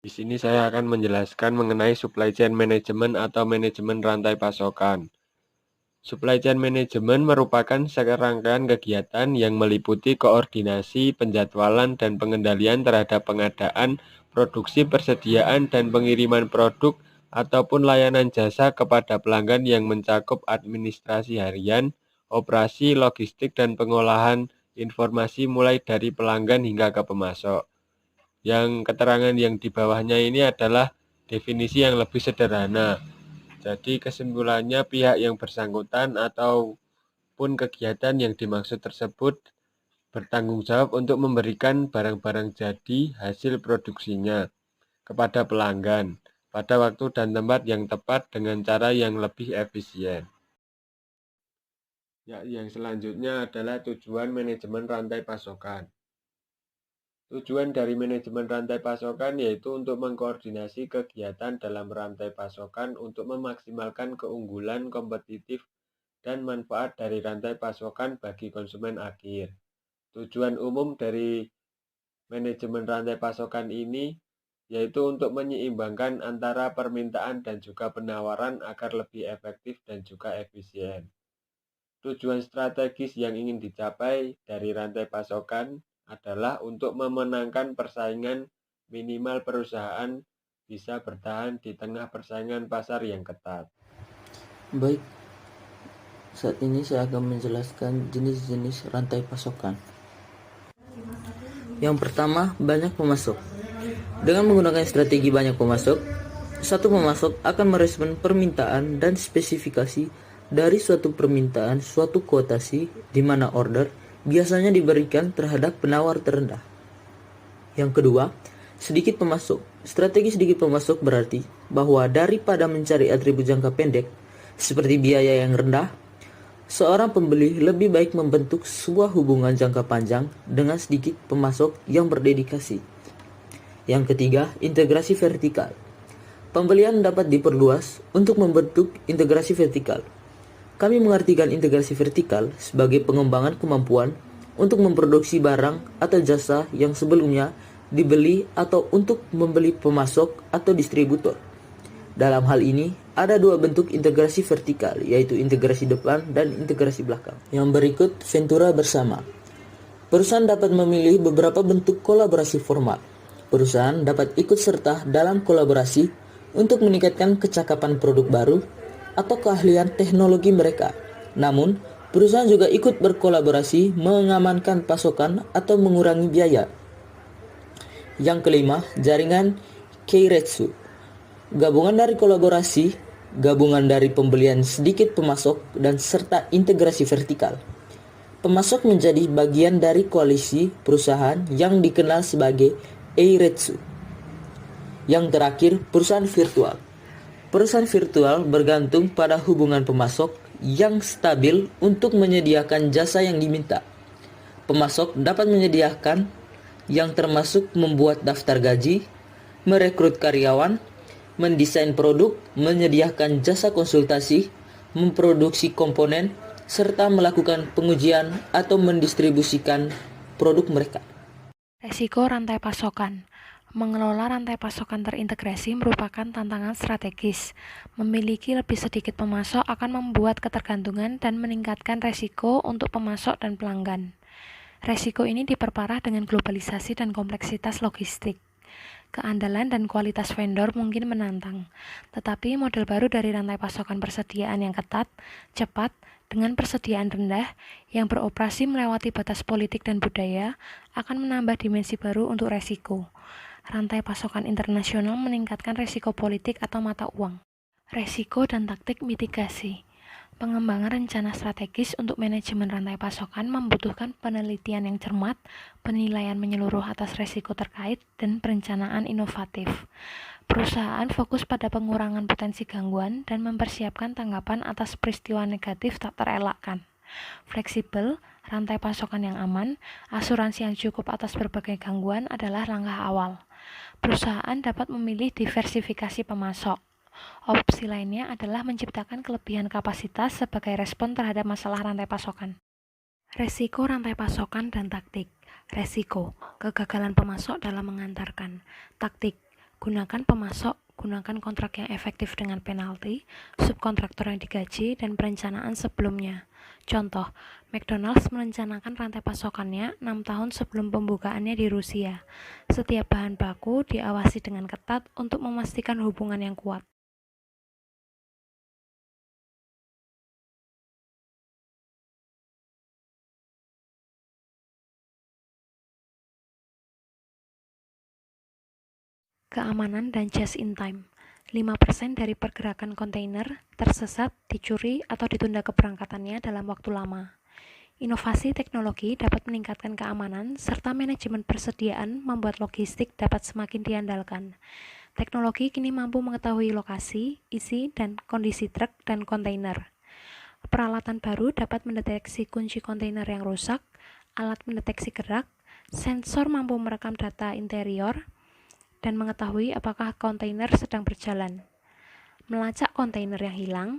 Di sini saya akan menjelaskan mengenai supply chain management atau manajemen rantai pasokan. Supply chain management merupakan serangkaian kegiatan yang meliputi koordinasi, penjadwalan, dan pengendalian terhadap pengadaan, produksi, persediaan, dan pengiriman produk ataupun layanan jasa kepada pelanggan yang mencakup administrasi harian, operasi, logistik, dan pengolahan informasi mulai dari pelanggan hingga ke pemasok. Yang keterangan yang di bawahnya ini adalah definisi yang lebih sederhana. Jadi kesimpulannya pihak yang bersangkutan ataupun kegiatan yang dimaksud tersebut bertanggung jawab untuk memberikan barang-barang jadi hasil produksinya kepada pelanggan pada waktu dan tempat yang tepat dengan cara yang lebih efisien. Ya, yang selanjutnya adalah tujuan manajemen rantai pasokan. Tujuan dari manajemen rantai pasokan yaitu untuk mengkoordinasi kegiatan dalam rantai pasokan untuk memaksimalkan keunggulan kompetitif dan manfaat dari rantai pasokan bagi konsumen akhir. Tujuan umum dari manajemen rantai pasokan ini yaitu untuk menyeimbangkan antara permintaan dan juga penawaran agar lebih efektif dan juga efisien. Tujuan strategis yang ingin dicapai dari rantai pasokan adalah untuk memenangkan persaingan minimal perusahaan bisa bertahan di tengah persaingan pasar yang ketat. Baik, saat ini saya akan menjelaskan jenis-jenis rantai pasokan. Yang pertama, banyak pemasok. Dengan menggunakan strategi banyak pemasok, satu pemasok akan merespon permintaan dan spesifikasi dari suatu permintaan suatu kuotasi di mana order biasanya diberikan terhadap penawar terendah. Yang kedua, sedikit pemasok. Strategi sedikit pemasok berarti bahwa daripada mencari atribut jangka pendek seperti biaya yang rendah, seorang pembeli lebih baik membentuk sebuah hubungan jangka panjang dengan sedikit pemasok yang berdedikasi. Yang ketiga, integrasi vertikal. Pembelian dapat diperluas untuk membentuk integrasi vertikal. Kami mengartikan integrasi vertikal sebagai pengembangan kemampuan untuk memproduksi barang atau jasa yang sebelumnya dibeli atau untuk membeli pemasok atau distributor. Dalam hal ini, ada dua bentuk integrasi vertikal, yaitu integrasi depan dan integrasi belakang. Yang berikut, Ventura bersama. Perusahaan dapat memilih beberapa bentuk kolaborasi formal. Perusahaan dapat ikut serta dalam kolaborasi untuk meningkatkan kecakapan produk baru atau keahlian teknologi mereka. Namun, perusahaan juga ikut berkolaborasi mengamankan pasokan atau mengurangi biaya. Yang kelima, jaringan Keiretsu. Gabungan dari kolaborasi, gabungan dari pembelian sedikit pemasok, dan serta integrasi vertikal. Pemasok menjadi bagian dari koalisi perusahaan yang dikenal sebagai Eiretsu. Yang terakhir, perusahaan virtual. Perusahaan virtual bergantung pada hubungan pemasok yang stabil untuk menyediakan jasa yang diminta. Pemasok dapat menyediakan yang termasuk membuat daftar gaji, merekrut karyawan, mendesain produk, menyediakan jasa konsultasi, memproduksi komponen, serta melakukan pengujian atau mendistribusikan produk mereka. Resiko rantai pasokan. Mengelola rantai pasokan terintegrasi merupakan tantangan strategis. Memiliki lebih sedikit pemasok akan membuat ketergantungan dan meningkatkan resiko untuk pemasok dan pelanggan. Resiko ini diperparah dengan globalisasi dan kompleksitas logistik. Keandalan dan kualitas vendor mungkin menantang, tetapi model baru dari rantai pasokan persediaan yang ketat, cepat, dengan persediaan rendah, yang beroperasi melewati batas politik dan budaya, akan menambah dimensi baru untuk resiko. Rantai pasokan internasional meningkatkan resiko politik atau mata uang. Resiko dan taktik mitigasi. Pengembangan rencana strategis untuk manajemen rantai pasokan membutuhkan penelitian yang cermat, penilaian menyeluruh atas resiko terkait, dan perencanaan inovatif. Perusahaan fokus pada pengurangan potensi gangguan dan mempersiapkan tanggapan atas peristiwa negatif tak terelakkan. Fleksibel, rantai pasokan yang aman, asuransi yang cukup atas berbagai gangguan adalah langkah awal. Perusahaan dapat memilih diversifikasi pemasok. Opsi lainnya adalah menciptakan kelebihan kapasitas sebagai respon terhadap masalah rantai pasokan. Resiko rantai pasokan dan taktik. Resiko, kegagalan pemasok dalam mengantarkan. Taktik, Gunakan pemasok, gunakan kontrak yang efektif dengan penalti, subkontraktor yang digaji, dan perencanaan sebelumnya. Contoh, McDonald's merencanakan rantai pasokannya 6 tahun sebelum pembukaannya di Rusia. Setiap bahan baku diawasi dengan ketat untuk memastikan hubungan yang kuat. Keamanan dan just in time. 5% dari pergerakan kontainer tersesat, dicuri, atau ditunda keberangkatannya dalam waktu lama. Inovasi teknologi dapat meningkatkan keamanan serta manajemen persediaan membuat logistik dapat semakin diandalkan. Teknologi kini mampu mengetahui lokasi, isi, dan kondisi truk dan kontainer. Peralatan baru dapat mendeteksi kunci kontainer yang rusak, alat mendeteksi gerak, sensor mampu merekam data interior, dan mengetahui apakah kontainer sedang berjalan. Melacak kontainer yang hilang,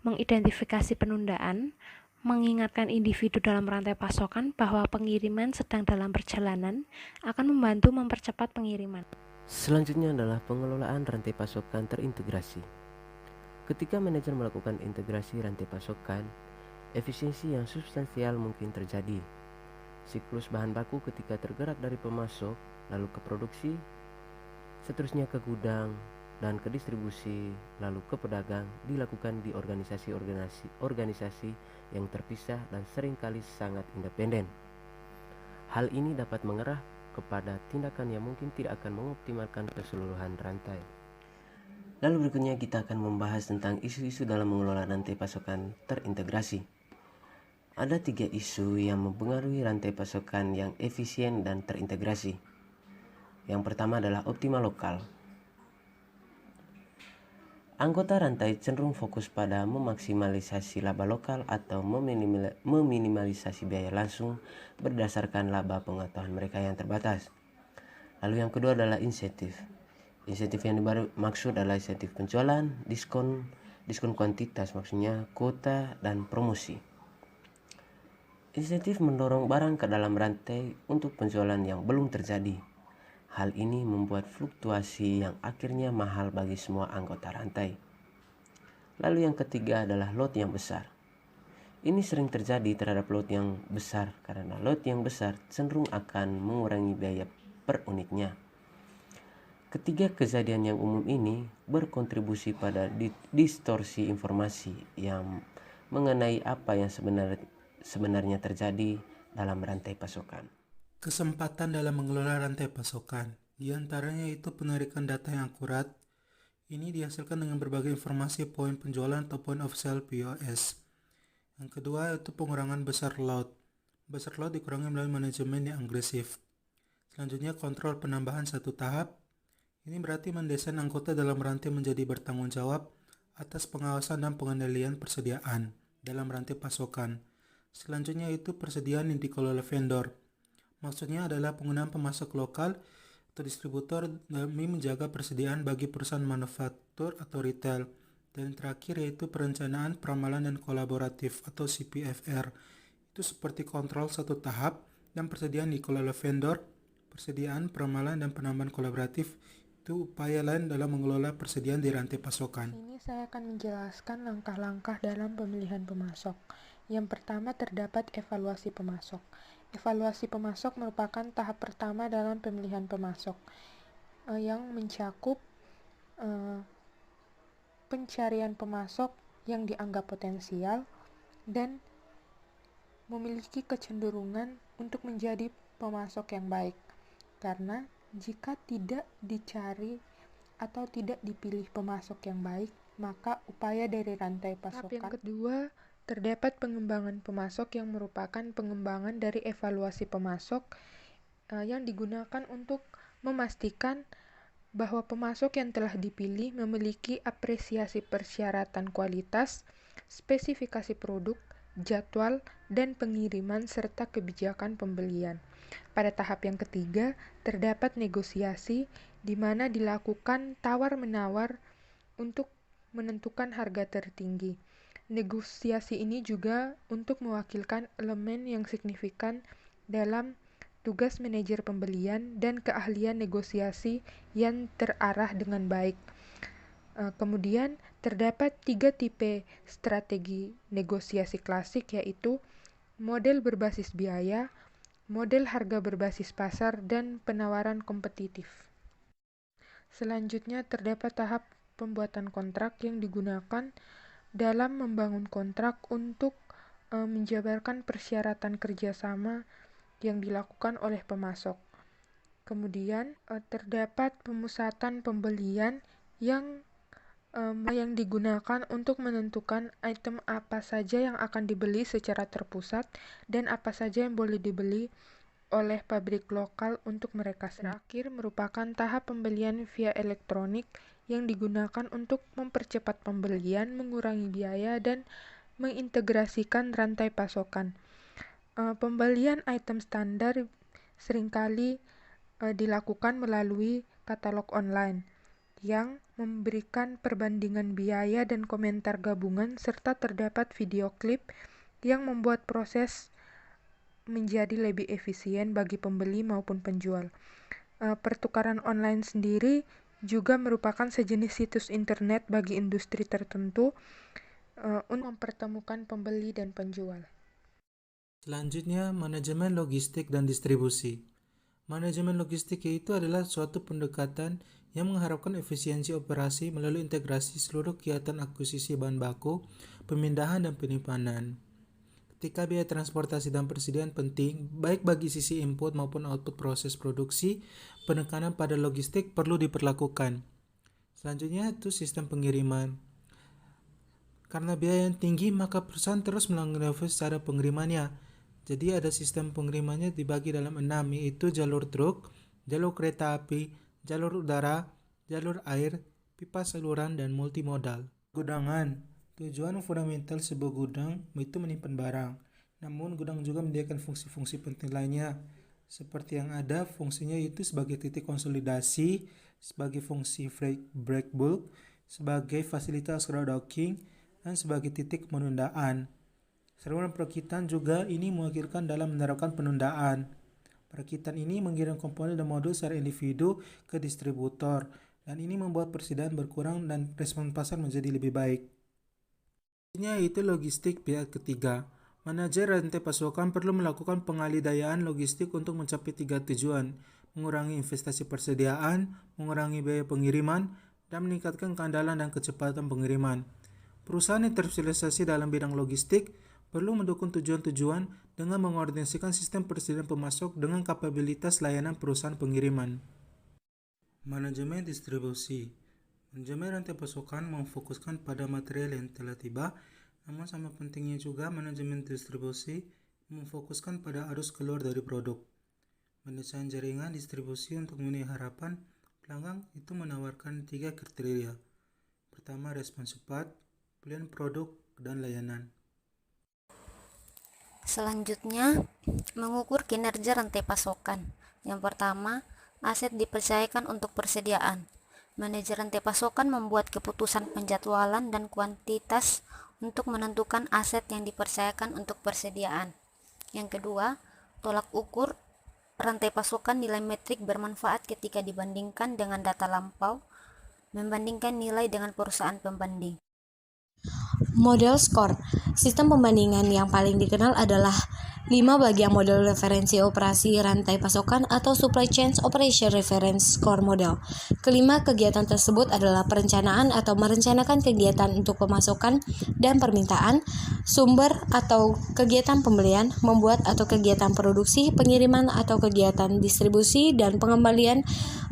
mengidentifikasi penundaan, mengingatkan individu dalam rantai pasokan bahwa pengiriman sedang dalam perjalanan akan membantu mempercepat pengiriman. Selanjutnya adalah pengelolaan rantai pasokan terintegrasi. Ketika manajer melakukan integrasi rantai pasokan, efisiensi yang substansial mungkin terjadi. Siklus bahan baku ketika tergerak dari pemasok, lalu ke produksi, seterusnya ke gudang, dan ke distribusi, lalu ke pedagang, dilakukan di organisasi yang terpisah dan seringkali sangat independen. Hal ini dapat mengarah kepada tindakan yang mungkin tidak akan mengoptimalkan keseluruhan rantai. Lalu berikutnya kita akan membahas tentang isu-isu dalam mengelola rantai pasokan terintegrasi. Ada 3 isu yang mempengaruhi rantai pasokan yang efisien dan terintegrasi. Yang pertama adalah optimal lokal. Anggota rantai cenderung fokus pada memaksimalisasi laba lokal atau meminimalisasi biaya langsung berdasarkan laba pengetahuan mereka yang terbatas. Lalu yang kedua adalah insentif. Insentif yang dimaksud adalah insentif penjualan, diskon kuantitas, maksudnya kuota, dan promosi. Insentif mendorong barang ke dalam rantai untuk penjualan yang belum terjadi. Hal ini membuat fluktuasi yang akhirnya mahal bagi semua anggota rantai. Lalu yang ketiga adalah lot yang besar. Ini sering terjadi terhadap lot yang besar karena lot yang besar cenderung akan mengurangi biaya per unitnya. Ketiga kejadian yang umum ini berkontribusi pada distorsi informasi yang mengenai apa yang sebenarnya terjadi dalam rantai pasokan. Kesempatan dalam mengelola rantai pasokan, di antaranya itu penarikan data yang akurat. Ini dihasilkan dengan berbagai informasi poin penjualan atau point of sale POS. Yang kedua itu pengurangan besar lot. Besar lot dikurangi melalui manajemen yang agresif. Selanjutnya kontrol penambahan satu tahap. Ini berarti mendesain anggota dalam rantai menjadi bertanggung jawab atas pengawasan dan pengendalian persediaan dalam rantai pasokan. Selanjutnya itu persediaan yang dikelola vendor. Maksudnya adalah penggunaan pemasok lokal atau distributor demi menjaga persediaan bagi perusahaan manufaktur atau retail. Dan terakhir yaitu perencanaan, peramalan, dan kolaboratif atau CPFR. Itu seperti kontrol satu tahap dan persediaan dikelola vendor, persediaan, peramalan, dan penambahan kolaboratif. Itu upaya lain dalam mengelola persediaan di rantai pasokan. Ini saya akan menjelaskan langkah-langkah dalam pemilihan pemasok. Yang pertama terdapat evaluasi pemasok. Evaluasi pemasok merupakan tahap pertama dalam pemilihan pemasok yang mencakup pencarian pemasok yang dianggap potensial dan memiliki kecenderungan untuk menjadi pemasok yang baik. Karena jika tidak dicari atau tidak dipilih pemasok yang baik, maka upaya dari rantai pasokan. Yang kedua, terdapat pengembangan pemasok yang merupakan pengembangan dari evaluasi pemasok yang digunakan untuk memastikan bahwa pemasok yang telah dipilih memiliki apresiasi persyaratan kualitas, spesifikasi produk, jadwal, dan pengiriman serta kebijakan pembelian. Pada tahap yang ketiga, terdapat negosiasi di mana dilakukan tawar-menawar untuk menentukan harga tertinggi. Negosiasi ini juga untuk mewakilkan elemen yang signifikan dalam tugas manajer pembelian, dan keahlian negosiasi yang terarah dengan baik. Kemudian terdapat 3 tipe strategi negosiasi klasik, yaitu model berbasis biaya, model harga berbasis pasar, dan penawaran kompetitif. Selanjutnya terdapat tahap pembuatan kontrak yang digunakan dalam membangun kontrak untuk menjabarkan persyaratan kerjasama yang dilakukan oleh pemasok. Kemudian terdapat pemusatan pembelian yang digunakan untuk menentukan item apa saja yang akan dibeli secara terpusat dan apa saja yang boleh dibeli oleh pabrik lokal untuk mereka sendiri. Terakhir merupakan tahap pembelian via elektronik yang digunakan untuk mempercepat pembelian, mengurangi biaya, dan mengintegrasikan rantai pasokan. Pembelian item standar seringkali dilakukan melalui katalog online yang memberikan perbandingan biaya dan komentar gabungan, serta terdapat video klip yang membuat proses menjadi lebih efisien bagi pembeli maupun penjual. Pertukaran online sendiri juga merupakan sejenis situs internet bagi industri tertentu untuk mempertemukan pembeli dan penjual. Selanjutnya, manajemen logistik dan distribusi. Manajemen logistik yaitu adalah suatu pendekatan yang mengharapkan efisiensi operasi melalui integrasi seluruh kegiatan akuisisi bahan baku, pemindahan, dan penyimpanan. Ketika biaya transportasi dan persediaan penting, baik bagi sisi input maupun output proses produksi, penekanan pada logistik perlu diperlakukan. Selanjutnya itu sistem pengiriman. Karena biaya yang tinggi, maka perusahaan terus menginovasi cara pengirimannya. Jadi ada sistem pengirimannya dibagi dalam 6, yaitu jalur truk, jalur kereta api, jalur udara, jalur air, pipa saluran, dan multimodal. Gudangan. Tujuan fundamental sebuah gudang itu menyimpan barang. Namun gudang juga menyediakan fungsi-fungsi penting lainnya. Seperti yang ada, fungsinya itu sebagai titik konsolidasi, sebagai fungsi break bulk, sebagai fasilitas crowd-docking, dan sebagai titik penundaan. Saluran perakitan juga ini mewakilkan dalam menerapkan penundaan. Perakitan ini mengirim komponen dan modul secara individu ke distributor, dan ini membuat persediaan berkurang dan respon pasar menjadi lebih baik. Yaitu logistik pihak ketiga. Manajer rantai pasokan perlu melakukan pengalihdayan logistik untuk mencapai 3 tujuan: mengurangi investasi persediaan, mengurangi biaya pengiriman, dan meningkatkan keandalan dan kecepatan pengiriman. Perusahaan yang terspesialisasi dalam bidang logistik perlu mendukung tujuan-tujuan dengan mengordinasikan sistem persediaan pemasok dengan kapabilitas layanan perusahaan pengiriman. Manajemen distribusi. Manajemen rantai pasokan memfokuskan pada material yang telah tiba, namun sama pentingnya juga manajemen distribusi memfokuskan pada arus keluar dari produk. Mendesain jaringan distribusi untuk memenuhi harapan pelanggan itu menawarkan 3 kriteria. Pertama, respon cepat, pilihan produk, dan layanan. Selanjutnya, mengukur kinerja rantai pasokan. Yang pertama, aset dipercayakan untuk persediaan. Manajer rantai pasokan membuat keputusan penjadwalan dan kuantitas untuk menentukan aset yang dipercayakan untuk persediaan. Yang kedua, tolak ukur rantai pasokan nilai metrik bermanfaat ketika dibandingkan dengan data lampau, membandingkan nilai dengan perusahaan pembanding. Model skor. Sistem pembandingan yang paling dikenal adalah 5 bagian model referensi operasi rantai pasokan atau Supply Chain Operation Reference Score Model. Kelima kegiatan tersebut adalah perencanaan atau merencanakan kegiatan untuk pemasokan dan permintaan, sumber atau kegiatan pembelian, membuat atau kegiatan produksi, pengiriman atau kegiatan distribusi, dan pengembalian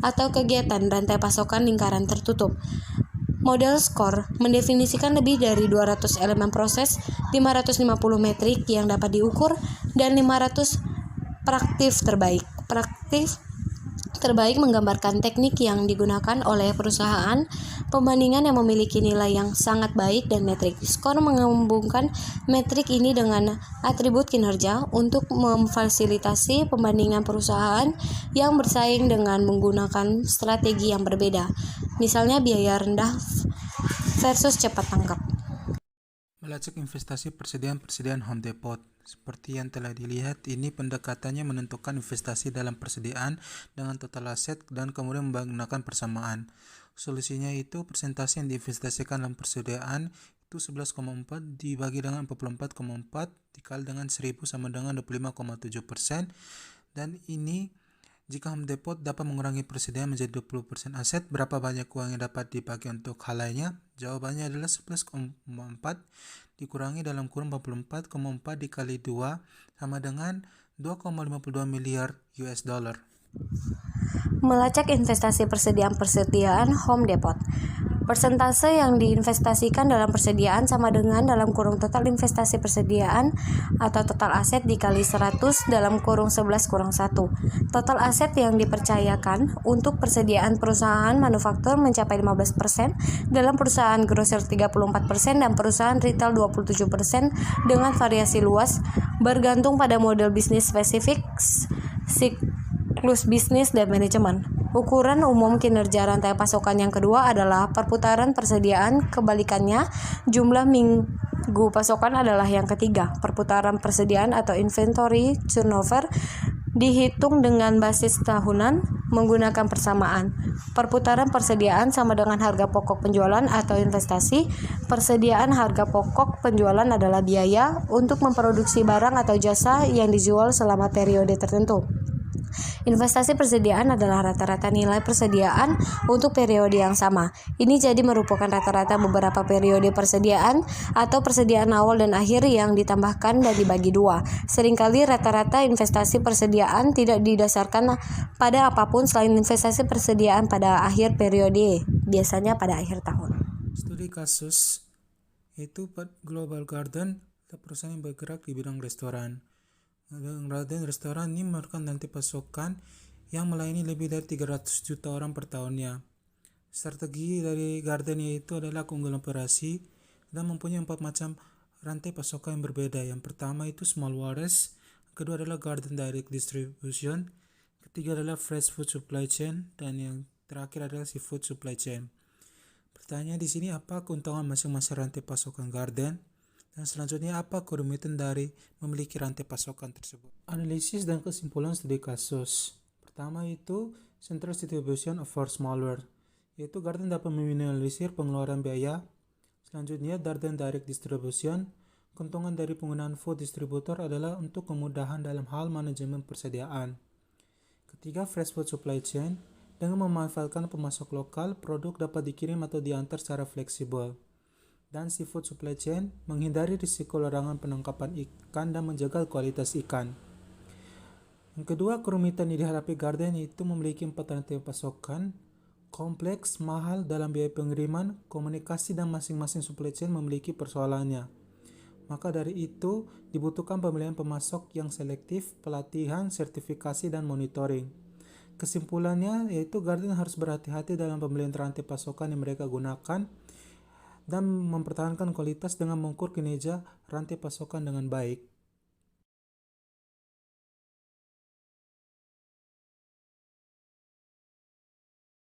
atau kegiatan rantai pasokan lingkaran tertutup. Model skor mendefinisikan lebih dari 200 elemen proses, 550 metrik yang dapat diukur, dan 500 praktif terbaik. Praktif terbaik menggambarkan teknik yang digunakan oleh perusahaan pembandingan yang memiliki nilai yang sangat baik, dan metrik skor menggabungkan metrik ini dengan atribut kinerja untuk memfasilitasi pembandingan perusahaan yang bersaing dengan menggunakan strategi yang berbeda, misalnya biaya rendah versus cepat tanggap. Melacak investasi persediaan Home Depot. Seperti yang telah dilihat, ini pendekatannya menentukan investasi dalam persediaan dengan total aset dan kemudian menggunakan persamaan. Solusinya itu persentase yang diinvestasikan dalam persediaan itu 11,4 dibagi dengan 44,4 dikali dengan 1000 sama dengan 25,7%. Dan ini jika Home Depot dapat mengurangi persediaan menjadi 20% aset, berapa banyak uang yang dapat dipakai untuk hal lainnya? Jawabannya adalah 11,4 dikurangi dalam kurung 44,4 dikali 2 sama dengan 2,52 miliar US dollar. Melacak investasi persediaan Home Depot. Persentase yang diinvestasikan dalam persediaan sama dengan dalam kurung total investasi persediaan atau total aset dikali 100 dalam kurung 11 kurang 1. Total aset yang dipercayakan untuk persediaan perusahaan manufaktur mencapai 15%, dalam perusahaan grosir 34% dan perusahaan retail 27% dengan variasi luas bergantung pada model bisnis spesifik, siklus bisnis dan manajemen. Ukuran umum kinerja rantai pasokan yang kedua adalah perputaran persediaan, kebalikannya jumlah minggu pasokan adalah yang ketiga. Perputaran persediaan atau inventory turnover dihitung dengan basis tahunan menggunakan persamaan. Perputaran persediaan sama dengan harga pokok penjualan atau investasi. Persediaan harga pokok penjualan adalah biaya untuk memproduksi barang atau jasa yang dijual selama periode tertentu. Investasi persediaan adalah rata-rata nilai persediaan untuk periode yang sama. Ini jadi merupakan rata-rata beberapa periode persediaan atau persediaan awal dan akhir yang ditambahkan dan dibagi dua. Seringkali rata-rata investasi persediaan tidak didasarkan pada apapun selain investasi persediaan pada akhir periode, biasanya pada akhir tahun. Studi kasus yaitu Global Garden, perusahaan yang bergerak di bidang restoran. Garden restoran ini merupakan rantai pasokan yang melayani lebih dari 300 juta orang per tahunnya. Strategi dari Garden yaitu adalah keunggulan operasi dan mempunyai 4 macam rantai pasokan yang berbeda. Yang pertama itu small waters, kedua adalah Garden Direct Distribution, ketiga adalah fresh food supply chain, dan yang terakhir adalah seafood supply chain. Pertanyaan di sini, apa keuntungan masing-masing rantai pasokan Garden? Dan selanjutnya, apa kerumitan dari memiliki rantai pasokan tersebut? Analisis dan kesimpulan studi kasus. Pertama itu Central Distribution of Force Malware, yaitu Garden dapat meminimalisir pengeluaran biaya. Selanjutnya, Garden Direct Distribution. Keuntungan dari penggunaan food distributor adalah untuk kemudahan dalam hal manajemen persediaan. Ketiga, Fresh Food Supply Chain. Dengan memanfaatkan pemasok lokal, produk dapat dikirim atau diantar secara fleksibel. Dan seafood supply chain menghindari risiko larangan penangkapan ikan dan menjaga kualitas ikan. Yang kedua, kerumitan yang dihadapi Garden itu memiliki 4 rantai pasokan, kompleks, mahal dalam biaya pengiriman, komunikasi, dan masing-masing supply chain memiliki persoalannya. Maka dari itu, dibutuhkan pemilihan pemasok yang selektif, pelatihan, sertifikasi, dan monitoring. Kesimpulannya yaitu Garden harus berhati-hati dalam pemilihan rantai pasokan yang mereka gunakan dan mempertahankan kualitas dengan mengukur kinerja rantai pasokan dengan baik.